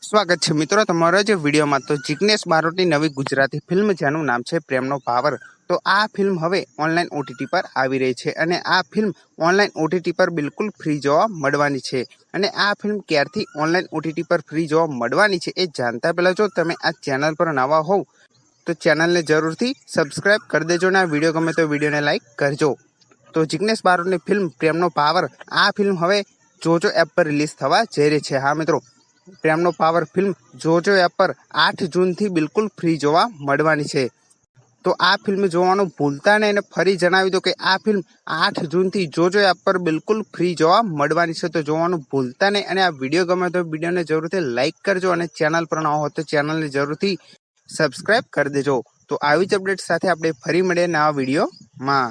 સ્વાગત છે મિત્રો તમારા જ વિડીયોમાં। તો જિગ્નેશ બારોટની નવી ગુજરાતી ફિલ્મ જેનું નામ છે પ્રેમનો પાવર। તો આ ફિલ્મ હવે ઓનલાઈન ઓટીટી પર આવી રહી છે અને આ ફિલ્મ ઓનલાઈન ઓટીટી પર બિલકુલ ફ્રી જોવા મળવાની છે। અને આ ફિલ્મ ક્યારથી ઓનલાઈન ઓટીટી પર ફ્રી જોવા મળવાની છે એ જાણતા પહેલા જો તમે આ ચેનલ પર નવા હોવ તો ચેનલને જરૂરથી સબસ્ક્રાઇબ કરી દેજો અને આ વિડીયો ગમે તો વિડીયોને લાઈક કરજો। તો જિગ્નેશ બારોટની ફિલ્મ પ્રેમનો પાવર આ ફિલ્મ હવે જોજો એપ પર રિલીઝ થવા જઈ રહી છે। હા મિત્રો, પ્રેમનો પાવર ફિલ્મ જોજો એપ પર 8 જૂનથી બિલકુલ ફ્રી જોવા મળવાની છે। તો આ ફિલ્મ જોવાનું ભૂલતા નહીં અને ફરી જણાવી દો કે આ ફિલ્મ 8 જૂનથી જોજો એપ પર બિલકુલ ફ્રી જોવા મળવાની છે। તો જોવાનું ભૂલતા નહીં અને આ વિડીયો ગમે તો વિડીયોને જરૂરથી લાઈક કરજો અને ચેનલ પર ન હો તો ચેનલને જરૂરથી સબસ્ક્રાઇબ કરી દેજો। તો આવી જ અપડેટ સાથે આપણે ફરી મળીએ નવા વિડીયોમાં।